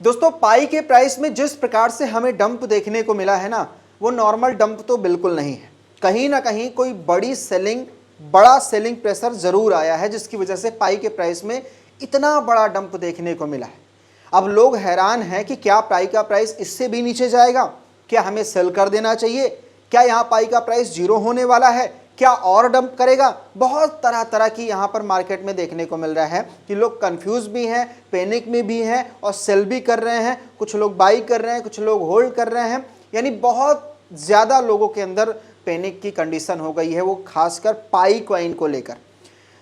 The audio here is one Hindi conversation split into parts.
दोस्तों पाई के प्राइस में जिस प्रकार से हमें डंप देखने को मिला है ना, वो नॉर्मल डंप तो बिल्कुल नहीं है। कहीं ना कहीं कोई बड़ा सेलिंग प्रेशर जरूर आया है, जिसकी वजह से पाई के प्राइस में इतना बड़ा डंप देखने को मिला है। अब लोग हैरान हैं कि क्या पाई का प्राइस इससे भी नीचे जाएगा, क्या हमें सेल कर देना चाहिए, क्या यहाँ पाई का प्राइस जीरो होने वाला है, क्या और डंप करेगा। बहुत तरह तरह की यहाँ पर मार्केट में देखने को मिल रहा है कि लोग कंफ्यूज भी हैं, पैनिक में भी हैं और सेल भी कर रहे हैं। कुछ लोग बाई कर रहे हैं, कुछ लोग होल्ड कर रहे हैं। यानी बहुत ज़्यादा लोगों के अंदर पैनिक की कंडीशन हो गई है, वो खासकर पाई कॉइन को लेकर।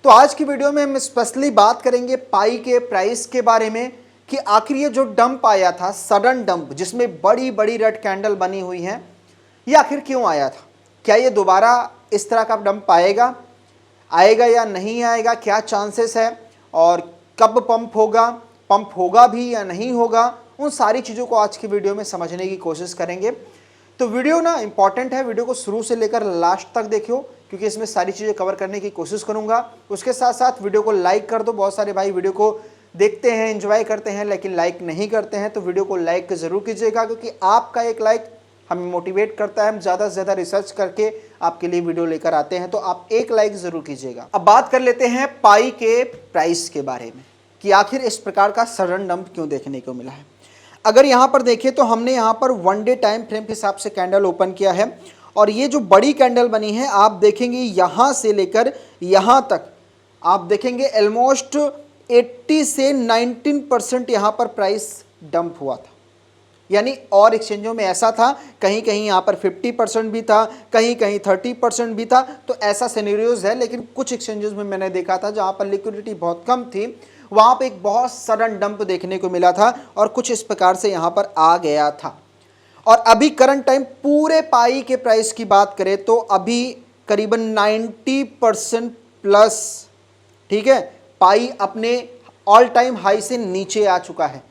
तो आज की वीडियो में हम स्पेशली बात करेंगे पाई के प्राइस के बारे में कि आखिर ये जो डंप आया था, सडन डंप जिसमें बड़ी बड़ी रेड कैंडल बनी हुई हैं, ये आखिर क्यों आया था। क्या ये दोबारा इस तरह का डंप आएगा या नहीं आएगा, क्या चांसेस है, और कब पंप होगा भी या नहीं होगा, उन सारी चीज़ों को आज की वीडियो में समझने की कोशिश करेंगे। तो वीडियो ना इंपॉर्टेंट है, वीडियो को शुरू से लेकर लास्ट तक देखियो, क्योंकि इसमें सारी चीज़ें कवर करने की कोशिश करूंगा। उसके साथ साथ वीडियो को लाइक कर दो। बहुत सारे भाई वीडियो को देखते हैं, एंजॉय करते हैं, लेकिन लाइक नहीं करते हैं, तो वीडियो को लाइक ज़रूर कीजिएगा, क्योंकि आपका एक लाइक हमें मोटिवेट करता है। हम ज़्यादा से ज़्यादा रिसर्च करके आपके लिए वीडियो लेकर आते हैं, तो आप एक लाइक ज़रूर कीजिएगा। अब बात कर लेते हैं पाई के प्राइस के बारे में कि आखिर इस प्रकार का सडन डंप क्यों देखने को मिला है। अगर यहाँ पर देखें तो हमने यहाँ पर 1 डे टाइम फ्रेम के हिसाब से कैंडल ओपन किया है, और ये जो बड़ी कैंडल बनी है आप देखेंगे यहाँ से लेकर यहाँ तक आप देखेंगे ऑलमोस्ट 80 से 19% यहाँ पर प्राइस डंप हुआ था। यानी और एक्सचेंजों में ऐसा था, कहीं कहीं यहाँ पर 50% भी था, कहीं कहीं 30% भी था। तो ऐसा सिनेरियोज है, लेकिन कुछ एक्सचेंजेस में मैंने देखा था जहाँ पर लिक्विडिटी बहुत कम थी, वहाँ पे एक बहुत सडन डंप देखने को मिला था और कुछ इस प्रकार से यहाँ पर आ गया था। और अभी करंट टाइम पूरे पाई के प्राइस की बात करें तो अभी करीबन 90% प्लस, ठीक है, पाई अपने ऑल टाइम हाई से नीचे आ चुका है।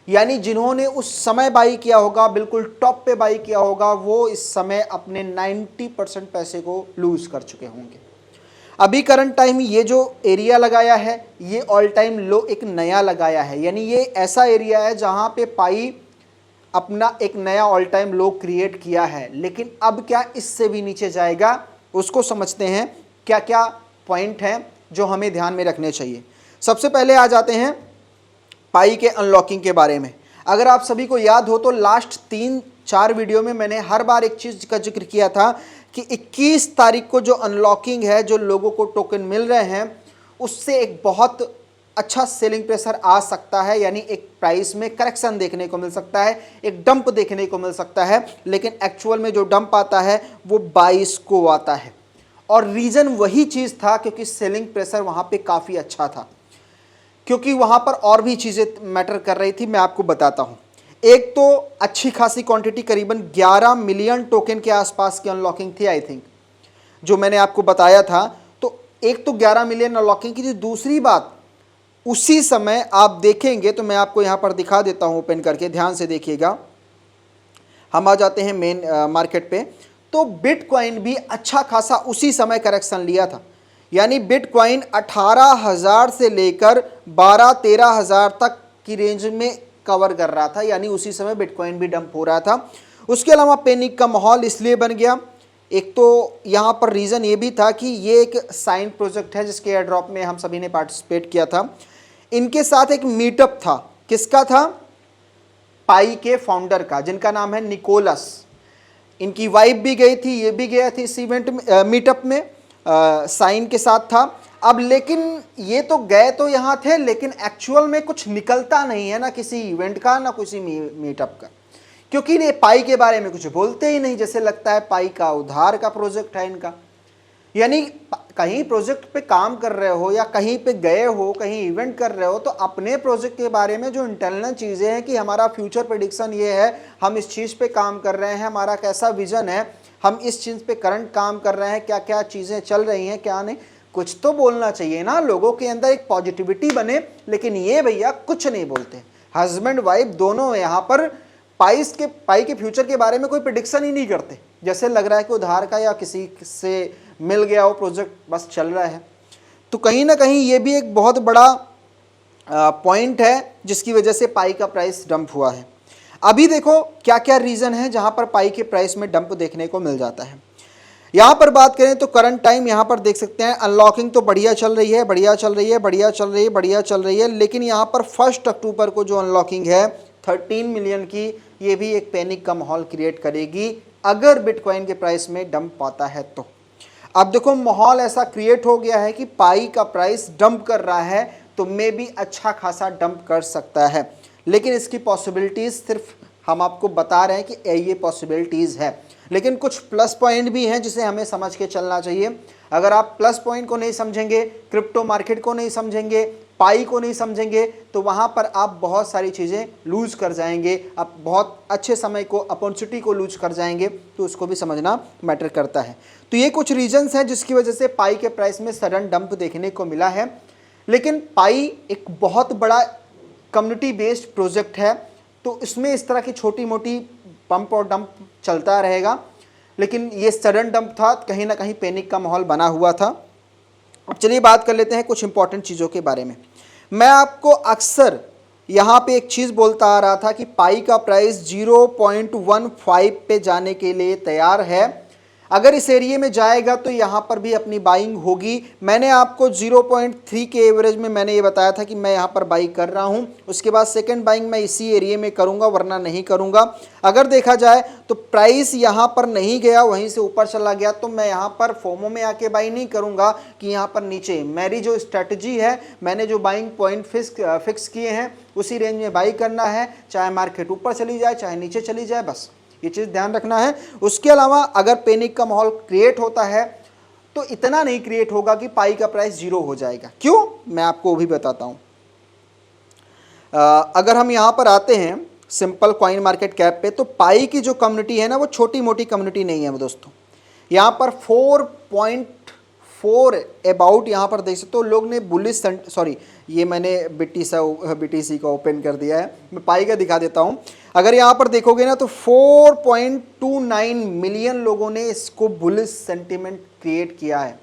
यानी जिन्होंने उस समय बाई किया होगा, बिल्कुल टॉप पे बाई किया होगा, वो इस समय अपने 90% पैसे को लूज कर चुके होंगे। अभी करंट टाइम ये जो एरिया लगाया है, ये ऑल टाइम लो एक नया लगाया है। यानी ये ऐसा एरिया है जहां पे पाई अपना एक नया ऑल टाइम लो क्रिएट किया है। लेकिन अब क्या इससे भी नीचे जाएगा, उसको समझते हैं। क्या क्या पॉइंट हैं जो हमें ध्यान में रखने चाहिए। सबसे पहले आ जाते हैं पाई के अनलॉकिंग के बारे में। अगर आप सभी को याद हो तो लास्ट 3-4 वीडियो में मैंने हर बार एक चीज़ का जिक्र किया था कि 21 तारीख को जो अनलॉकिंग है, जो लोगों को टोकन मिल रहे हैं, उससे एक बहुत अच्छा सेलिंग प्रेशर आ सकता है। यानी एक प्राइस में करेक्शन देखने को मिल सकता है, एक डंप देखने को मिल सकता है। लेकिन एक्चुअल में जो डंप आता है वो 22 को आता है, और रीज़न वही चीज़ था क्योंकि सेलिंग प्रेशर वहाँ पे काफ़ी अच्छा था, क्योंकि वहाँ पर और भी चीज़ें मैटर कर रही थी। मैं आपको बताता हूँ। एक तो अच्छी खासी क्वांटिटी, करीबन 11 मिलियन टोकन के आसपास की अनलॉकिंग थी, आई थिंक, जो मैंने आपको बताया था। तो एक तो 11 मिलियन अनलॉकिंग की थी। दूसरी बात, उसी समय आप देखेंगे तो मैं आपको यहाँ पर दिखा देता हूँ ओपन करके, ध्यान से देखिएगा। हम आ जाते हैं मेन मार्केट पे। तो बिटकॉइन भी अच्छा खासा उसी समय करेक्शन लिया था। यानी बिटकॉइन 18,000 से लेकर 12-13,000 तक की रेंज में कवर कर रहा था। यानी उसी समय बिटकॉइन भी डंप हो रहा था। उसके अलावा पैनिक का माहौल इसलिए बन गया, एक तो यहाँ पर रीज़न ये भी था कि ये एक साइन प्रोजेक्ट है जिसके एयर ड्रॉप में हम सभी ने पार्टिसिपेट किया था। इनके साथ एक मीटअप था। किसका था? पाई के फाउंडर का, जिनका नाम है निकोलस। इनकी वाइफ भी गई थी, ये भी गया थी इस इवेंट में, मीटअप में, साइन के साथ था। अब लेकिन ये तो गए तो यहाँ थे, लेकिन एक्चुअल में कुछ निकलता नहीं है, ना किसी इवेंट का ना किसी मीटअप का, क्योंकि ये पाई के बारे में कुछ बोलते ही नहीं। जैसे लगता है पाई का उधार का प्रोजेक्ट है इनका। यानी कहीं प्रोजेक्ट पे काम कर रहे हो या कहीं पे गए हो, कहीं इवेंट कर रहे हो, तो अपने प्रोजेक्ट के बारे में जो इंटरनल चीज़ें हैं कि हमारा फ्यूचर प्रेडिक्शन ये है, हम इस चीज़ पे काम कर रहे हैं, हमारा कैसा विजन है, हम इस चीज़ पे करंट काम कर रहे हैं, क्या क्या चीज़ें चल रही हैं, क्या नहीं, कुछ तो बोलना चाहिए ना, लोगों के अंदर एक पॉजिटिविटी बने। लेकिन ये भैया कुछ नहीं बोलते। हस्बैंड वाइफ दोनों यहाँ पर पाई के फ्यूचर के बारे में कोई प्रेडिक्शन ही नहीं करते। जैसे लग रहा है कि उधार का या किसी से मिल गया वो प्रोजेक्ट बस चल रहा है। तो कहीं ना कहीं ये भी एक बहुत बड़ा पॉइंट है जिसकी वजह से पाई का प्राइस डंप हुआ है। अभी देखो क्या क्या रीज़न है जहां पर पाई के प्राइस में डंप देखने को मिल जाता है। यहाँ पर बात करें तो करंट टाइम यहाँ पर देख सकते हैं, अनलॉकिंग तो बढ़िया चल रही है, बढ़िया चल रही है, बढ़िया चल रही है, बढ़िया चल रही है, लेकिन यहाँ पर 1 अक्टूबर को जो अनलॉकिंग है 13 मिलियन की, ये भी एक पैनिक का माहौल क्रिएट करेगी अगर बिटकॉइन के प्राइस में डंप आता है तो। अब देखो माहौल ऐसा क्रिएट हो गया है कि पाई का प्राइस डंप कर रहा है तो मे भी अच्छा खासा डंप कर सकता है, लेकिन इसकी पॉसिबिलिटीज़ सिर्फ हम आपको बता रहे हैं कि ये पॉसिबिलिटीज़ है, लेकिन कुछ प्लस पॉइंट भी हैं जिसे हमें समझ के चलना चाहिए। अगर आप प्लस पॉइंट को नहीं समझेंगे, क्रिप्टो मार्केट को नहीं समझेंगे, पाई को नहीं समझेंगे, तो वहाँ पर आप बहुत सारी चीज़ें लूज़ कर जाएंगे, आप बहुत अच्छे समय को, अपॉर्चुनिटी को लूज कर जाएंगे, तो उसको भी समझना मैटर करता है। तो ये कुछ रीजंस हैं जिसकी वजह से पाई के प्राइस में सडन डंप देखने को मिला है, लेकिन पाई एक बहुत बड़ा कम्युनिटी बेस्ड प्रोजेक्ट है, तो इसमें इस तरह की छोटी मोटी पंप और डंप चलता रहेगा, लेकिन ये सडन डंप था, कहीं ना कहीं पैनिक का माहौल बना हुआ था। अब चलिए बात कर लेते हैं कुछ इंपॉर्टेंट चीज़ों के बारे में। मैं आपको अक्सर यहाँ पे एक चीज़ बोलता आ रहा था कि पाई का प्राइस 0.15 पे जाने के लिए तैयार है, अगर इस एरिया में जाएगा तो यहाँ पर भी अपनी बाइंग होगी। मैंने आपको 0.3 के एवरेज में मैंने ये बताया था कि मैं यहाँ पर बाई कर रहा हूँ, उसके बाद सेकंड बाइंग मैं इसी एरिया में करूँगा, वरना नहीं करूँगा। अगर देखा जाए तो प्राइस यहाँ पर नहीं गया, वहीं से ऊपर चला गया, तो मैं यहाँ पर फोमो में आके बाई नहीं करूँगा कि यहाँ पर नीचे। मेरी जो स्ट्रैटेजी है, मैंने जो बाइंग पॉइंट फिक्स किए हैं उसी रेंज में बाई करना है, चाहे मार्केट ऊपर चली जाए चाहे नीचे चली जाए, बस ये चीज़ ध्यान रखना है। उसके अलावा अगर पैनिक का माहौल क्रिएट होता है तो इतना नहीं क्रिएट होगा कि पाई का प्राइस 0 हो जाएगा। क्यों, मैं आपको वो भी बताता हूँ। अगर हम यहाँ पर आते हैं सिंपल कॉइन मार्केट कैप पे, तो पाई की जो कम्युनिटी है ना, वो छोटी मोटी कम्युनिटी नहीं है दोस्तों। यहाँ पर 4.4 अबाउट यहाँ पर देख सकते हो लोग ने बुलिश, सॉरी ये मैंने BTC का ओपन कर दिया है, मैं पाई का दिखा देता हूँ। अगर यहाँ पर देखोगे ना तो 4.29 मिलियन लोगों ने इसको बुलिश सेंटिमेंट क्रिएट किया है।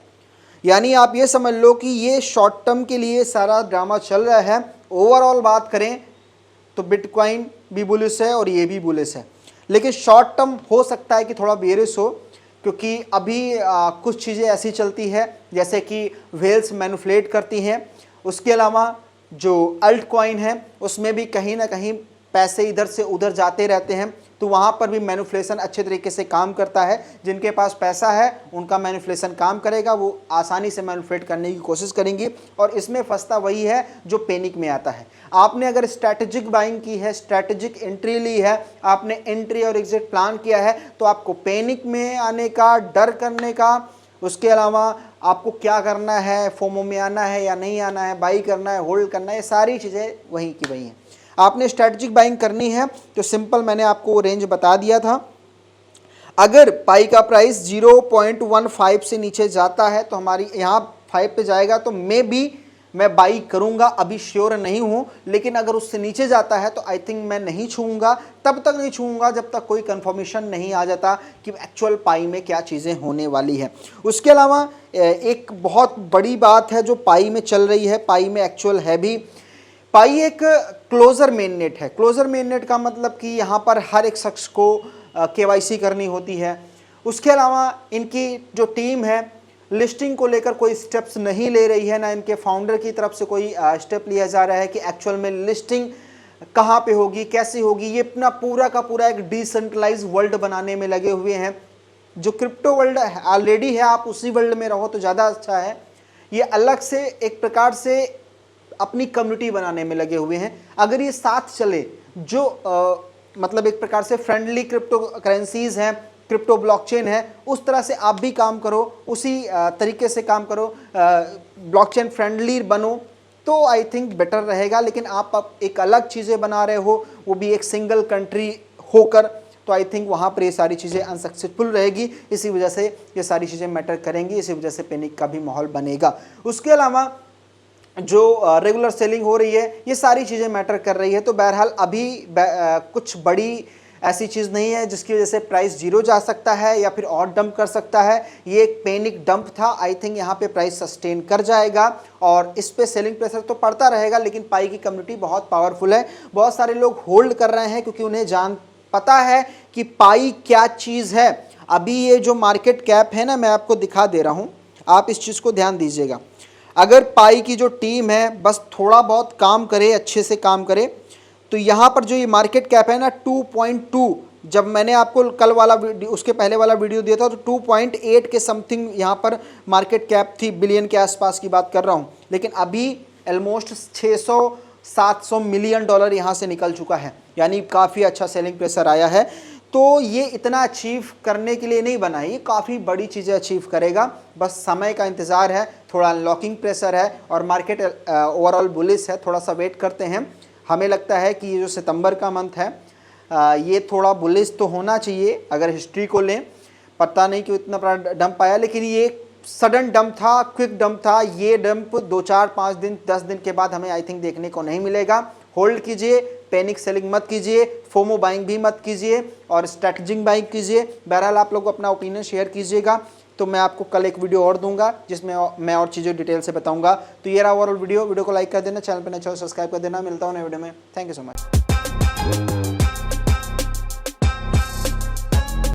यानी आप ये समझ लो कि ये शॉर्ट टर्म के लिए सारा ड्रामा चल रहा है। ओवरऑल बात करें तो बिटकॉइन भी बुलिश है और ये भी बुलिश है, लेकिन शॉर्ट टर्म हो सकता है कि थोड़ा बेरिश हो, क्योंकि अभी कुछ चीज़ें ऐसी चलती है जैसे कि वेल्स मैनिपुलेट करती हैं। उसके अलावा जो अल्ट कॉइन है उसमें भी कहीं ना कहीं पैसे इधर से उधर जाते रहते हैं, तो वहाँ पर भी मैनिपुलेशन अच्छे तरीके से काम करता है। जिनके पास पैसा है उनका मैनिपुलेशन काम करेगा, वो आसानी से मैनिपुलेट करने की कोशिश करेंगी, और इसमें फंसता वही है जो पैनिक में आता है। आपने अगर स्ट्रैटेजिक बाइंग की है, स्ट्रैटेजिक एंट्री ली है, आपने एंट्री और एग्जिट प्लान किया है, तो आपको पैनिक में आने का, डर करने का, उसके अलावा आपको क्या करना है, फोमो में आना है या नहीं आना है, बाई करना है, होल्ड करना है, ये सारी चीज़ें वहीं की वहीं हैं। आपने स्ट्रैटेजिक बाइंग करनी है तो सिंपल मैंने आपको रेंज बता दिया था। अगर पाई का प्राइस 0.15 से नीचे जाता है तो हमारी यहाँ 5 पे जाएगा तो मैं बाई करूँगा, अभी श्योर नहीं हूँ, लेकिन अगर उससे नीचे जाता है तो आई थिंक मैं नहीं छूऊंगा। तब तक नहीं छूऊंगा जब तक कोई कंफर्मेशन नहीं आ जाता कि एक्चुअल पाई में क्या चीज़ें होने वाली है। उसके अलावा एक बहुत बड़ी बात है जो पाई में चल रही है, पाई में एक्चुअल है भी। पाई एक क्लोजर मेननेट है। क्लोजर मेननेट का मतलब कि यहाँ पर हर एक शख्स को KYC करनी होती है। उसके अलावा इनकी जो टीम है लिस्टिंग को लेकर कोई स्टेप्स नहीं ले रही है, ना इनके फाउंडर की तरफ से कोई स्टेप लिया जा रहा है कि एक्चुअल में लिस्टिंग कहाँ पे होगी, कैसे होगी। ये अपना पूरा का पूरा एक डिसेंट्रलाइज वर्ल्ड बनाने में लगे हुए हैं। जो क्रिप्टो वर्ल्ड ऑलरेडी है, आप उसी वर्ल्ड में रहो तो ज़्यादा अच्छा है। ये अलग से एक प्रकार से अपनी कम्युनिटी बनाने में लगे हुए हैं। अगर ये साथ चले, जो मतलब एक प्रकार से फ्रेंडली क्रिप्टो करेंसीज हैं, क्रिप्टो ब्लॉकचेन है, उस तरह से आप भी काम करो, उसी तरीके से काम करो, ब्लॉकचेन फ्रेंडली बनो, तो आई थिंक बेटर रहेगा। लेकिन आप एक अलग चीज़ें बना रहे हो, वो भी एक सिंगल कंट्री होकर, तो आई थिंक वहाँ पर ये सारी चीज़ें अनसक्सेसफुल रहेगी। इसी वजह से ये सारी चीज़ें मैटर करेंगी, इसी वजह से पैनिक का भी माहौल बनेगा। उसके अलावा जो रेगुलर सेलिंग हो रही है, ये सारी चीज़ें मैटर कर रही है। तो बहरहाल अभी कुछ बड़ी ऐसी चीज़ नहीं है जिसकी वजह से प्राइस जीरो जा सकता है या फिर और डंप कर सकता है। ये एक पैनिक डंप था। आई थिंक यहाँ पे प्राइस सस्टेन कर जाएगा और इस पे सेलिंग प्रेशर तो पड़ता रहेगा, लेकिन पाई की कम्युनिटी बहुत पावरफुल है। बहुत सारे लोग होल्ड कर रहे हैं क्योंकि उन्हें पता है कि पाई क्या चीज़ है। अभी ये जो मार्केट कैप है ना, मैं आपको दिखा दे रहा हूँ, आप इस चीज़ को ध्यान दीजिएगा। अगर पाई की जो टीम है बस थोड़ा बहुत काम करे, अच्छे से काम करे, तो यहाँ पर जो ये मार्केट कैप है ना 2.2, जब मैंने आपको कल वाला उसके पहले वाला वीडियो दिया था तो 2.8 के समथिंग यहाँ पर मार्केट कैप थी, बिलियन के आसपास की बात कर रहा हूँ। लेकिन अभी ऑलमोस्ट 600-700 मिलियन डॉलर यहाँ से निकल चुका है, यानी काफ़ी अच्छा सेलिंग प्रेशर आया है। तो ये इतना अचीव करने के लिए नहीं बना है, ये काफ़ी बड़ी चीज़ें अचीव करेगा, बस समय का इंतज़ार है, थोड़ा अनलॉकिंग प्रेशर है और मार्केट ओवरऑल बुलिश है। थोड़ा सा वेट करते हैं। हमें लगता है कि ये जो सितंबर का मंथ है ये थोड़ा बुलिश तो होना चाहिए अगर हिस्ट्री को लें। पता नहीं क्यों इतना बड़ा डंप आया, लेकिन ये सडन डंप था, क्विक डंप था। ये डंप 2-4-5 दिन 10 दिन के बाद हमें आई थिंक देखने को नहीं मिलेगा। होल्ड कीजिए, पैनिक सेलिंग मत कीजिए, फोमो बाइंग भी मत कीजिए और स्ट्रैटेजिक बाइंग कीजिए। बहरहाल आप लोग अपना ओपिनियन शेयर कीजिएगा, तो मैं आपको कल एक वीडियो और दूंगा जिसमें मैं और चीज़ें डिटेल से बताऊंगा। तो ये रहा ओवरऑल वीडियो को लाइक कर देना, चैनल पर नए हो सब्सक्राइब कर देना। मिलता हूँ नए वीडियो में। Thank you so much.